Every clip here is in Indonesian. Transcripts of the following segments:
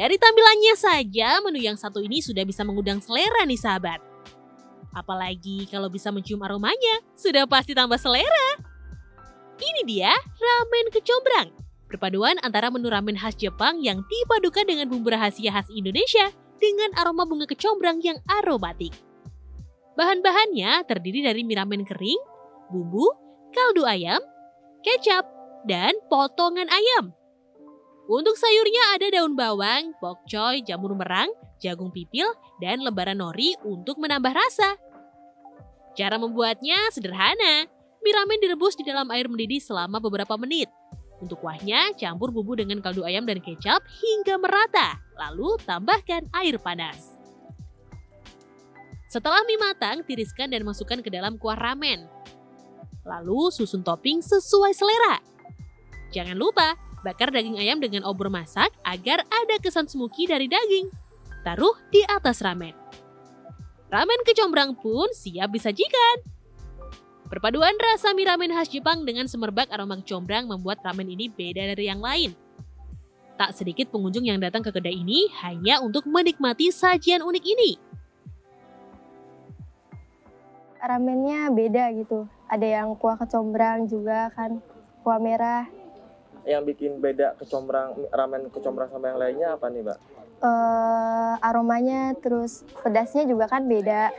Dari tampilannya saja, menu yang satu ini sudah bisa mengundang selera nih sahabat. Apalagi kalau bisa mencium aromanya, sudah pasti tambah selera. Ini dia ramen kecombrang. Perpaduan antara menu ramen khas Jepang yang dipadukan dengan bumbu rahasia khas Indonesia dengan aroma bunga kecombrang yang aromatik. Bahan-bahannya terdiri dari mie ramen kering, bumbu, kaldu ayam, kecap, dan potongan ayam. Untuk sayurnya ada daun bawang, pokcoy, jamur merang, jagung pipil, dan lembaran nori untuk menambah rasa. Cara membuatnya sederhana. Mie ramen direbus di dalam air mendidih selama beberapa menit. Untuk kuahnya, campur bumbu dengan kaldu ayam dan kecap hingga merata, lalu tambahkan air panas. Setelah mie matang, tiriskan dan masukkan ke dalam kuah ramen. Lalu susun topping sesuai selera. Jangan lupa, bakar daging ayam dengan obor masak agar ada kesan smoky dari daging. Taruh di atas ramen. Ramen kecombrang pun siap disajikan. Perpaduan rasa mie ramen khas Jepang dengan semerbak aroma kecombrang membuat ramen ini beda dari yang lain. Tak sedikit pengunjung yang datang ke kedai ini hanya untuk menikmati sajian unik ini. Ramennya beda gitu. Ada yang kuah kecombrang juga kan, kuah merah. Yang bikin beda ramen kecombrang sama yang lainnya apa nih, Mbak? Aromanya, terus pedasnya juga kan beda.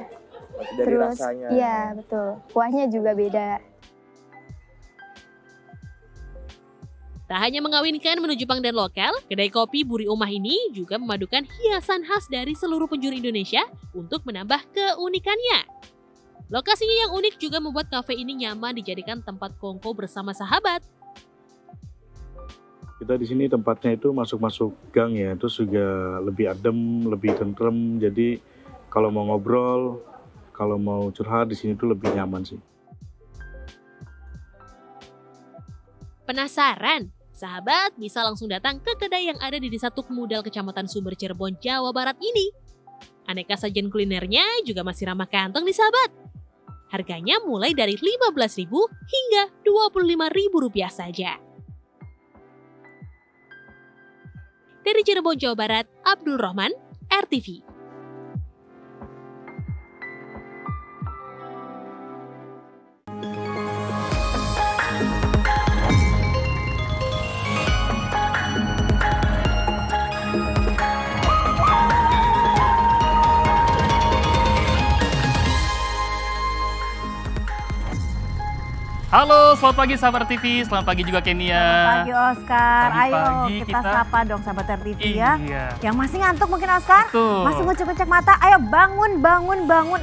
Dari terus, rasanya. Iya, betul. Kuahnya juga beda. Tak hanya mengawinkan menu Jepang dan lokal, kedai kopi Buri Omah ini juga memadukan hiasan khas dari seluruh penjuru Indonesia untuk menambah keunikannya. Lokasinya yang unik juga membuat kafe ini nyaman dijadikan tempat kongko bersama sahabat. Kita di sini tempatnya itu masuk gang ya, terus juga lebih adem, lebih tentrem. Jadi kalau mau ngobrol, kalau mau curhat di sini tuh lebih nyaman sih. Penasaran? Sahabat bisa langsung datang ke kedai yang ada di Desa Tukmudal, Kecamatan Sumber, Cirebon, Jawa Barat ini. Aneka sajian kulinernya juga masih ramah kantong nih sahabat. Harganya mulai dari Rp15.000 hingga Rp25.000 saja. Dari Cirebon, Jawa Barat, Abdul Rahman, RTV. Halo, selamat pagi sahabat TV, selamat pagi juga Kenia. Selamat pagi Oscar, ayo Pagi-pagi kita sapa dong sahabat RTV Iya. ya. Yang masih ngantuk mungkin Oscar, Betul. masih ngecek-ngecek mata, ayo bangun,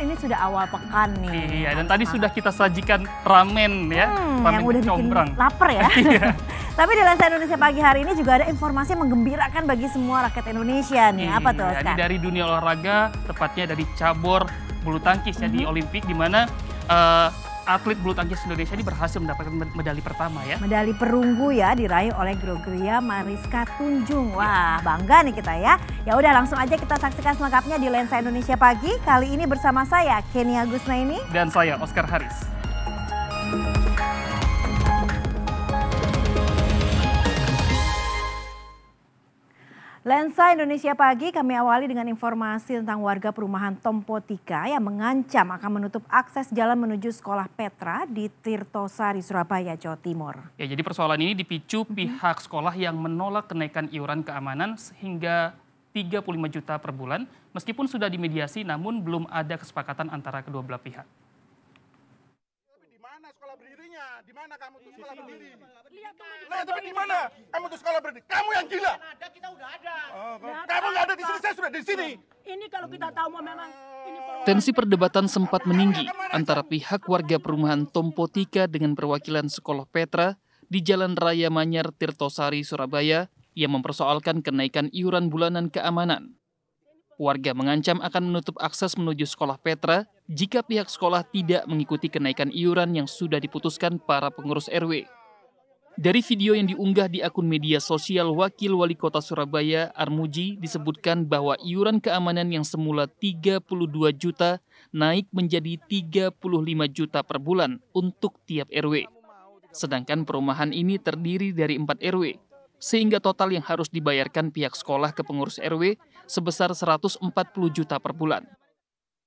ini sudah awal pekan nih. Iya, dan tadi sudah kita sajikan ramen ya, ramen yang udah kecombrang. bikin lapar ya. Iya. Tapi di Lensa Indonesia pagi hari ini juga ada informasi yang menggembirakan bagi semua rakyat Indonesia nih. Apa tuh Iya, Oscar? ini dari dunia olahraga, tepatnya dari cabur bulu tangkis ya di Olimpik, di mana atlet bulu tangkis Indonesia ini berhasil mendapatkan medali pertama ya. Medali perunggu ya diraih oleh Gregoria Mariska Tunjung. Wah, bangga nih kita ya. Ya udah langsung aja kita saksikan selengkapnya di Lensa Indonesia pagi. Kali ini bersama saya Kenia Gusnaini Dan saya Oscar Haris. Lensa Indonesia pagi kami awali dengan informasi tentang warga perumahan Tompotika yang mengancam akan menutup akses jalan menuju sekolah Petra di Tirtosari, Surabaya, Jawa Timur. Ya, jadi persoalan ini dipicu pihak sekolah yang menolak kenaikan iuran keamanan hingga 35 juta per bulan. Meskipun sudah dimediasi namun belum ada kesepakatan antara kedua belah pihak. Di mana sekolah berdirinya? Di mana kamu tuh sekolah berdiri? Lihat tapi di mana kamu tuh sekolah berdiri? Kamu yang gila. Ada, kita udah ada. Kamu nggak ada di sini, saya sudah di sini. Ini kalau kita tahu memang ini Tensi perdebatan sempat meninggi antara pihak warga perumahan Tompotika dengan perwakilan sekolah Petra di Jalan Raya Manyar, Tirtosari, Surabaya yang mempersoalkan kenaikan iuran bulanan keamanan. Warga mengancam akan menutup akses menuju sekolah Petra jika pihak sekolah tidak mengikuti kenaikan iuran yang sudah diputuskan para pengurus RW. Dari video yang diunggah di akun media sosial Wakil Wali Kota Surabaya, Armuji, disebutkan bahwa iuran keamanan yang semula 32 juta naik menjadi 35 juta per bulan untuk tiap RW. Sedangkan perumahan ini terdiri dari 4 RW. sehingga total yang harus dibayarkan pihak sekolah ke pengurus RW sebesar 140 juta per bulan.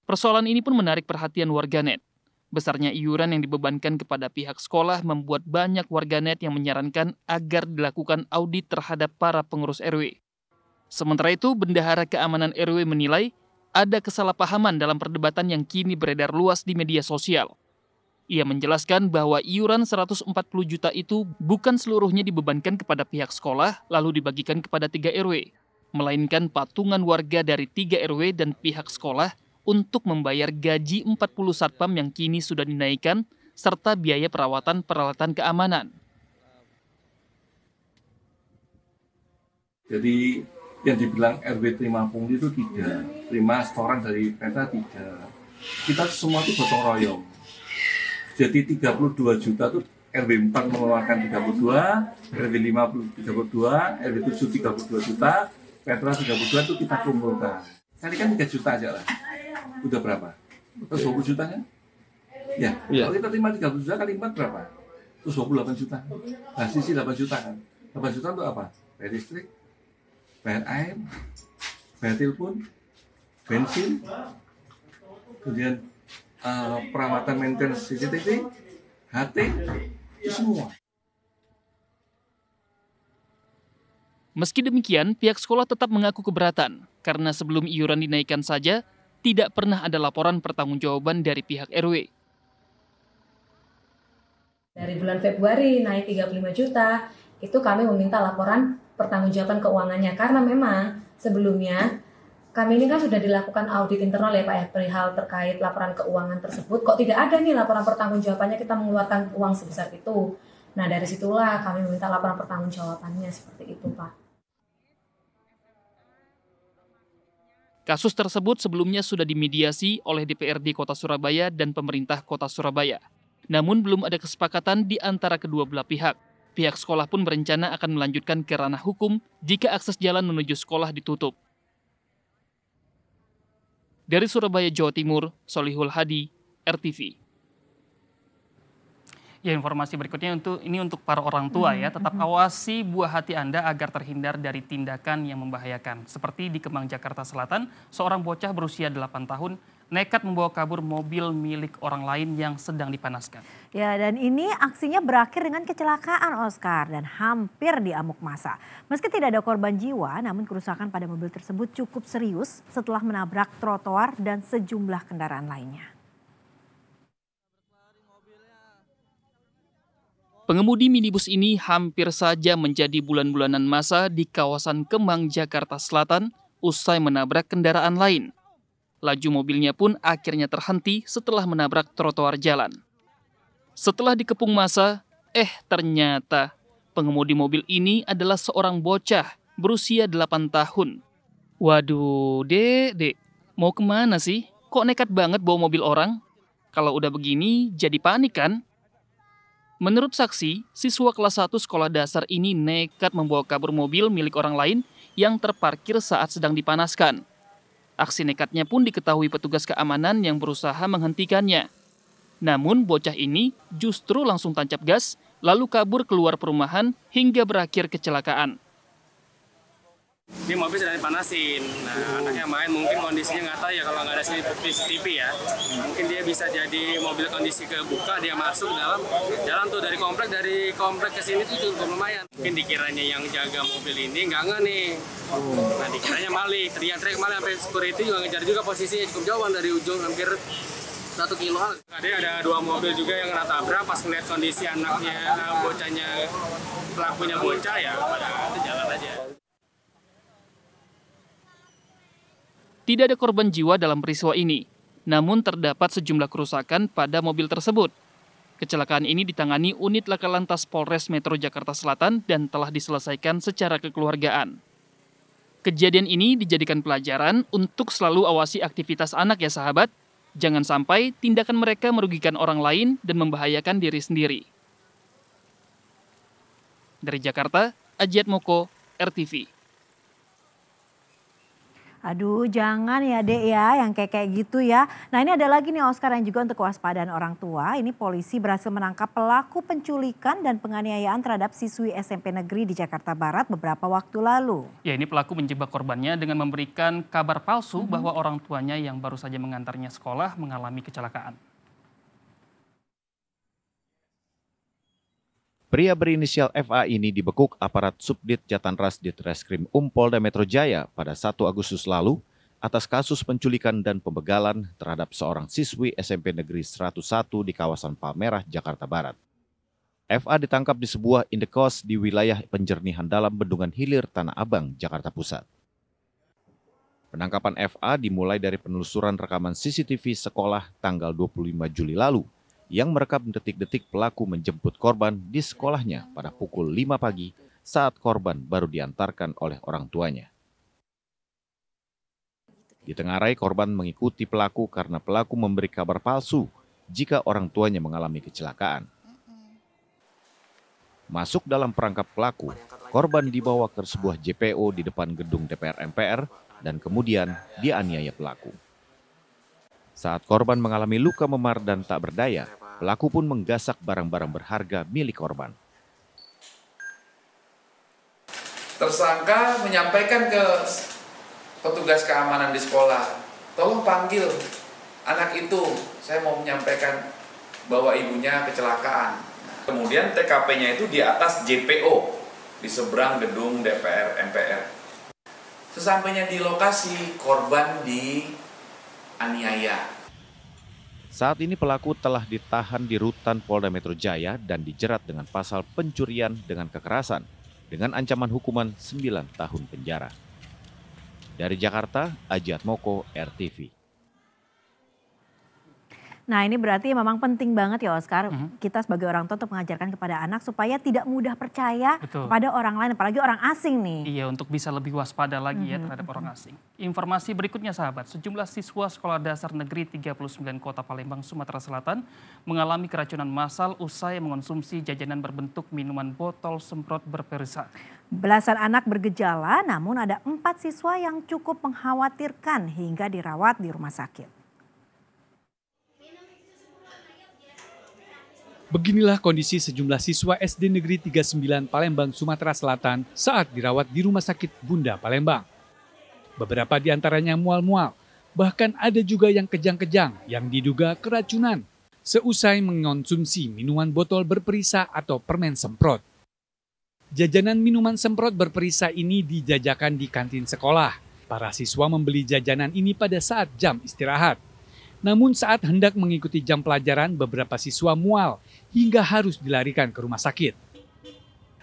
Persoalan ini pun menarik perhatian warganet. Besarnya iuran yang dibebankan kepada pihak sekolah membuat banyak warganet yang menyarankan agar dilakukan audit terhadap para pengurus RW. Sementara itu, Bendahara Keamanan RW menilai ada kesalahpahaman dalam perdebatan yang kini beredar luas di media sosial. Ia menjelaskan bahwa iuran 140 juta itu bukan seluruhnya dibebankan kepada pihak sekolah lalu dibagikan kepada 3 RW, melainkan patungan warga dari 3 RW dan pihak sekolah untuk membayar gaji 40 satpam yang kini sudah dinaikkan, serta biaya perawatan peralatan keamanan. Jadi yang dibilang RW terima pungli itu tidak, terima setoran dari Petra tidak. Kita semua itu gotong royong. Jadi 32 juta itu RW 4 mengeluarkan 32, RW 5 32, RW 7 32 juta, Petra 32 itu kita kumpulkan. Kalikan 3 juta aja lah. Udah berapa? Terus 20 juta kan? Ya, kalau kita terima 30 juta kali 4 berapa? Terus 28 juta. Nah, sisi 8 juta kan? 8 juta untuk apa? Bayar listrik, bayar air, bayar telepon, bensin, kemudian perawatan maintenance CCTV, HT, itu semua. Meski demikian, pihak sekolah tetap mengaku keberatan karena sebelum iuran dinaikkan saja, tidak pernah ada laporan pertanggungjawaban dari pihak RW. Dari bulan Februari naik 35 juta, itu kami meminta laporan pertanggungjawaban keuangannya. Karena memang sebelumnya kami ini kan sudah dilakukan audit internal ya Pak ya, perihal terkait laporan keuangan tersebut. Kok tidak ada nih laporan pertanggungjawabannya, kita mengeluarkan uang sebesar itu. Nah dari situlah kami meminta laporan pertanggungjawabannya seperti itu Pak. Kasus tersebut sebelumnya sudah dimediasi oleh DPRD Kota Surabaya dan pemerintah Kota Surabaya. Namun belum ada kesepakatan di antara kedua belah pihak. Pihak sekolah pun berencana akan melanjutkan ke ranah hukum jika akses jalan menuju sekolah ditutup. Dari Surabaya, Jawa Timur, Solihul Hadi, RTV. Ya, informasi berikutnya untuk para orang tua ya, tetap awasi buah hati Anda agar terhindar dari tindakan yang membahayakan. Seperti di Kemang, Jakarta Selatan, seorang bocah berusia 8 tahun nekat membawa kabur mobil milik orang lain yang sedang dipanaskan. Ya, dan ini aksinya berakhir dengan kecelakaan Oscar dan hampir diamuk massa. Meski tidak ada korban jiwa, namun kerusakan pada mobil tersebut cukup serius setelah menabrak trotoar dan sejumlah kendaraan lainnya. Pengemudi minibus ini hampir saja menjadi bulan-bulanan massa di kawasan Kemang, Jakarta Selatan usai menabrak kendaraan lain. Laju mobilnya pun akhirnya terhenti setelah menabrak trotoar jalan. Setelah dikepung massa, ternyata pengemudi mobil ini adalah seorang bocah berusia 8 tahun. Waduh, dek, mau kemana sih? Kok nekat banget bawa mobil orang? Kalau udah begini, jadi panik kan? Menurut saksi, siswa kelas 1 sekolah dasar ini nekat membawa kabur mobil milik orang lain yang terparkir saat sedang dipanaskan. Aksi nekatnya pun diketahui petugas keamanan yang berusaha menghentikannya. Namun bocah ini justru langsung tancap gas, lalu kabur keluar perumahan hingga berakhir kecelakaan. Ini mobil sedang dipanasin. Nah, anaknya main, mungkin kondisinya nggak tahu ya kalau nggak ada CCTV ya. Mungkin dia bisa jadi mobil kondisi kebuka, dia masuk dalam jalan tuh dari komplek ke sini tuh cukup lumayan. Mungkin dikiranya yang jaga mobil ini nggak nih. Nah, dikiranya maling, teriak-teriak maling sampai security juga ngejar juga posisinya cukup jauhan dari ujung hampir 1 kiloan. Ada 2 mobil juga yang kena tabrak pas ngeliat kondisi anaknya, bocahnya, pelakunya bocah ya, pada jalan aja. Tidak ada korban jiwa dalam peristiwa ini, namun terdapat sejumlah kerusakan pada mobil tersebut. Kecelakaan ini ditangani unit Laka Lantas Polres Metro Jakarta Selatan dan telah diselesaikan secara kekeluargaan. Kejadian ini dijadikan pelajaran untuk selalu awasi aktivitas anak ya sahabat. Jangan sampai tindakan mereka merugikan orang lain dan membahayakan diri sendiri. Dari Jakarta, Ajiat Moko, RTV. Aduh, jangan ya Dek ya, yang kayak gitu ya. Nah ini ada lagi nih Oscar yang juga untuk kewaspadaan orang tua. Ini polisi berhasil menangkap pelaku penculikan dan penganiayaan terhadap siswi SMP negeri di Jakarta Barat beberapa waktu lalu. Ya, ini pelaku menjebak korbannya dengan memberikan kabar palsu bahwa orang tuanya yang baru saja mengantarnya sekolah mengalami kecelakaan. Pria berinisial FA ini dibekuk aparat Subdit Jatanras Ditreskrim Polda Metro Jaya pada 1 Agustus lalu atas kasus penculikan dan pembegalan terhadap seorang siswi SMP Negeri 101 di kawasan Palmerah, Jakarta Barat. FA ditangkap di sebuah indekos di wilayah penjernihan dalam Bendungan Hilir, Tanah Abang, Jakarta Pusat. Penangkapan FA dimulai dari penelusuran rekaman CCTV sekolah tanggal 25 Juli lalu yang merekam detik-detik pelaku menjemput korban di sekolahnya pada pukul 5 pagi saat korban baru diantarkan oleh orang tuanya. Ditengarai korban mengikuti pelaku karena pelaku memberi kabar palsu jika orang tuanya mengalami kecelakaan. Masuk dalam perangkap pelaku, korban dibawa ke sebuah JPO di depan gedung DPR MPR dan kemudian dianiaya pelaku. Saat korban mengalami luka memar dan tak berdaya, pelaku pun menggasak barang-barang berharga milik korban. Tersangka menyampaikan ke petugas keamanan di sekolah, tolong panggil anak itu, saya mau menyampaikan bahwa ibunya kecelakaan. Kemudian TKP-nya itu di atas JPO, di seberang gedung DPR MPR. Sesampainya di lokasi, korban dianiaya. Saat ini pelaku telah ditahan di rutan Polda Metro Jaya dan dijerat dengan pasal pencurian dengan kekerasan dengan ancaman hukuman 9 tahun penjara. Dari Jakarta, Aji Atmoko, RTV. Nah ini berarti memang penting banget ya Oscar, kita sebagai orang tua untuk mengajarkan kepada anak supaya tidak mudah percaya kepada orang lain, apalagi orang asing nih. Iya, untuk bisa lebih waspada lagi ya terhadap orang asing. Informasi berikutnya sahabat, sejumlah siswa Sekolah Dasar Negeri 39 Kota Palembang, Sumatera Selatan mengalami keracunan massal usai mengonsumsi jajanan berbentuk minuman botol semprot berperisa. Belasan anak bergejala, namun ada 4 siswa yang cukup mengkhawatirkan hingga dirawat di rumah sakit. Beginilah kondisi sejumlah siswa SD Negeri 39 Palembang, Sumatera Selatan saat dirawat di Rumah Sakit Bunda Palembang. Beberapa di antaranya mual-mual, bahkan ada juga yang kejang-kejang yang diduga keracunan seusai mengonsumsi minuman botol berperisa atau permen semprot. Jajanan minuman semprot berperisa ini dijajakan di kantin sekolah. Para siswa membeli jajanan ini pada saat jam istirahat. Namun saat hendak mengikuti jam pelajaran, beberapa siswa mual hingga harus dilarikan ke rumah sakit.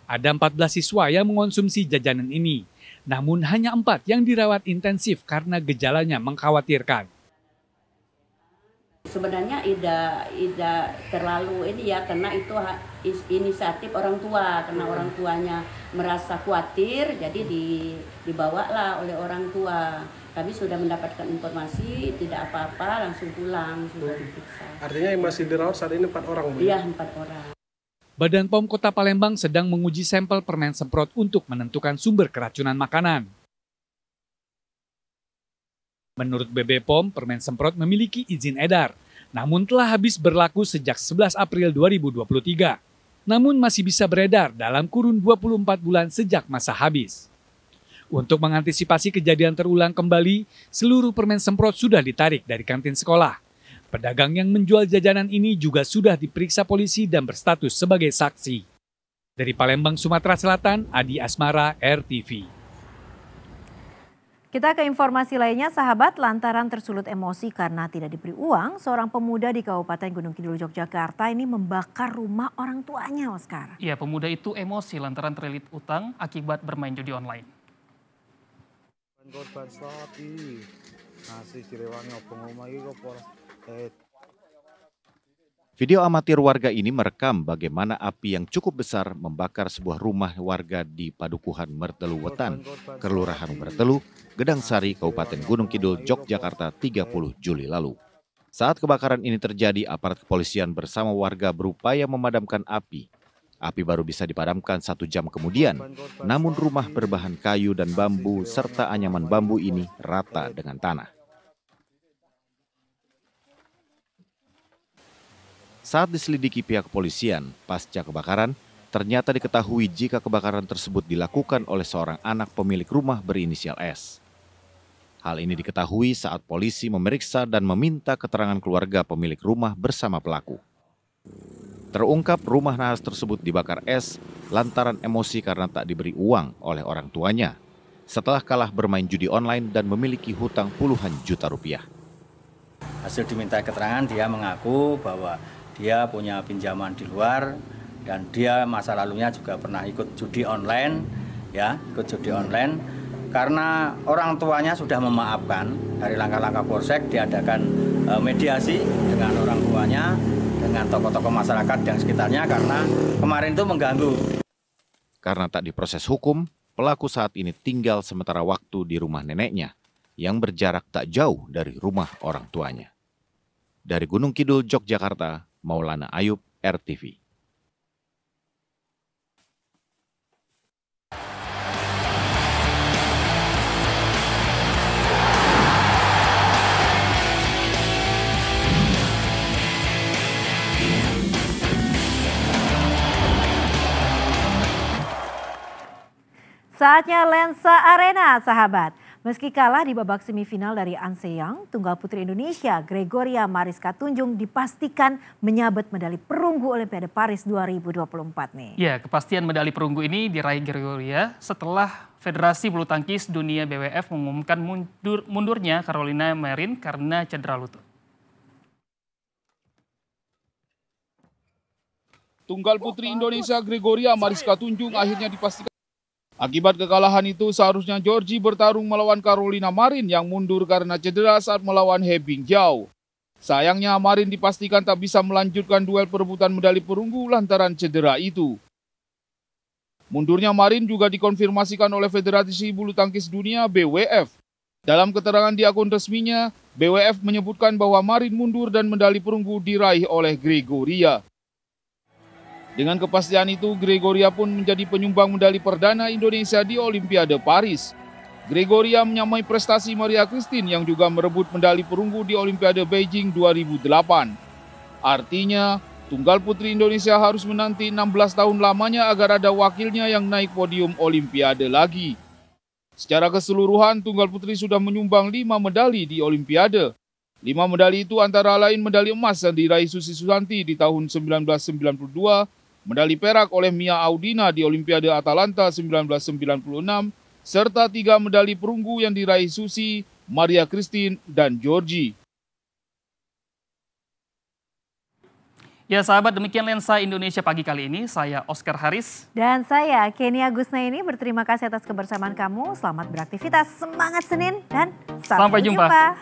Ada 14 siswa yang mengonsumsi jajanan ini, namun hanya 4 yang dirawat intensif karena gejalanya mengkhawatirkan. Sebenarnya tidak terlalu ini ya, karena itu inisiatif orang tua, karena orang tuanya merasa khawatir, jadi dibawalah oleh orang tua. Kami sudah mendapatkan informasi, tidak apa-apa, langsung pulang, sudah diperiksa. Artinya yang masih dirawat saat ini 4 orang? Iya, 4 orang. Badan POM Kota Palembang sedang menguji sampel permen semprot untuk menentukan sumber keracunan makanan. Menurut BB POM, permen semprot memiliki izin edar, namun telah habis berlaku sejak 11 April 2023. Namun masih bisa beredar dalam kurun 24 bulan sejak masa habis. Untuk mengantisipasi kejadian terulang kembali, seluruh permen semprot sudah ditarik dari kantin sekolah. Pedagang yang menjual jajanan ini juga sudah diperiksa polisi dan berstatus sebagai saksi. Dari Palembang, Sumatera Selatan, Adi Asmara, RTV. Kita ke informasi lainnya, sahabat, lantaran tersulut emosi karena tidak diberi uang, seorang pemuda di Kabupaten Gunung Kidul, Yogyakarta ini membakar rumah orang tuanya, Oscar. Iya, pemuda itu emosi lantaran terlilit utang akibat bermain judi online. Korban sapi nasi kirewangi opong omah iki kok Video amatir warga ini merekam bagaimana api yang cukup besar membakar sebuah rumah warga di Padukuhan Mertelu Wetan, Kelurahan Mertelu, Gedang Sari, Kabupaten Gunung Kidul, Yogyakarta 30 Juli lalu. Saat kebakaran ini terjadi, aparat kepolisian bersama warga berupaya memadamkan api. Api baru bisa dipadamkan 1 jam kemudian, namun rumah berbahan kayu dan bambu serta anyaman bambu ini rata dengan tanah. Saat diselidiki pihak kepolisian, pasca kebakaran, ternyata diketahui jika kebakaran tersebut dilakukan oleh seorang anak pemilik rumah berinisial S. Hal ini diketahui saat polisi memeriksa dan meminta keterangan keluarga pemilik rumah bersama pelaku. Terungkap rumah nahas tersebut dibakar S lantaran emosi karena tak diberi uang oleh orang tuanya setelah kalah bermain judi online dan memiliki hutang puluhan juta rupiah. Hasil diminta keterangan, dia mengaku bahwa dia punya pinjaman di luar dan dia masa lalunya juga pernah ikut judi online, karena orang tuanya sudah memaafkan. Dari langkah-langkah Polsek diadakan mediasi dengan orang tuanya, dengan tokoh-tokoh masyarakat yang sekitarnya karena kemarin itu mengganggu. Karena tak diproses hukum, pelaku saat ini tinggal sementara waktu di rumah neneknya yang berjarak tak jauh dari rumah orang tuanya. Dari Gunung Kidul, Yogyakarta, Maulana Ayub, RTV. Saatnya Lensa Arena, sahabat. Meski kalah di babak semifinal dari An Se-young, tunggal putri Indonesia Gregoria Mariska Tunjung dipastikan menyabet medali perunggu Olimpiade Paris 2024 nih. Ya, kepastian medali perunggu ini diraih Gregoria setelah Federasi Bulu Tangkis Dunia BWF mengumumkan mundurnya Carolina Marin karena cedera lutut. Tunggal putri Indonesia Gregoria Mariska Tunjung akhirnya dipastikan. Akibat kekalahan itu, seharusnya Georgie bertarung melawan Carolina Marin yang mundur karena cedera saat melawan He Bingjiao. Sayangnya Marin dipastikan tak bisa melanjutkan duel perebutan medali perunggu lantaran cedera itu. Mundurnya Marin juga dikonfirmasikan oleh Federasi Bulu Tangkis Dunia BWF. Dalam keterangan di akun resminya, BWF menyebutkan bahwa Marin mundur dan medali perunggu diraih oleh Gregoria. Dengan kepastian itu, Gregoria pun menjadi penyumbang medali perdana Indonesia di Olimpiade Paris. Gregoria menyamai prestasi Maria Christine yang juga merebut medali perunggu di Olimpiade Beijing 2008. Artinya, tunggal putri Indonesia harus menanti 16 tahun lamanya agar ada wakilnya yang naik podium Olimpiade lagi. Secara keseluruhan, tunggal putri sudah menyumbang 5 medali di Olimpiade. 5 medali itu antara lain medali emas yang diraih Susi Susanti di tahun 1992, medali perak oleh Mia Audina di Olimpiade Atalanta 1996, serta 3 medali perunggu yang diraih Susi, Maria Christine, dan Georgie. Ya sahabat, demikian Lensa Indonesia pagi kali ini. Saya Oscar Haris. Dan saya Kenia Gusnaini, berterima kasih atas kebersamaan kamu. Selamat beraktivitas, semangat Senin, dan sampai jumpa.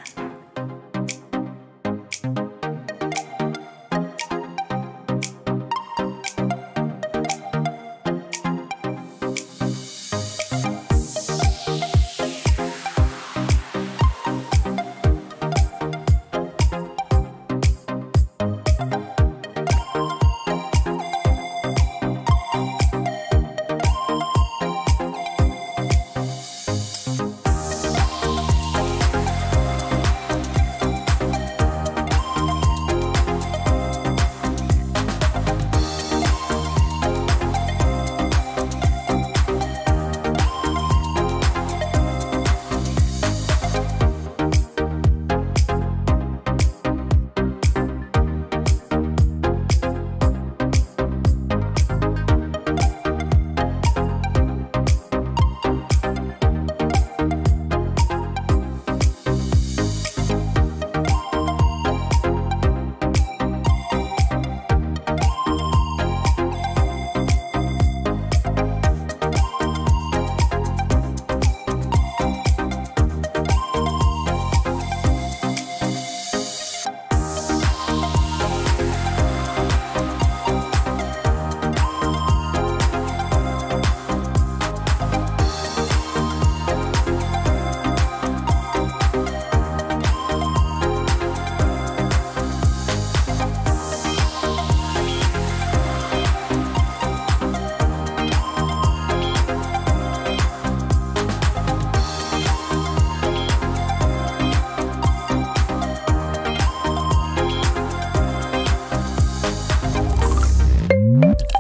Bu.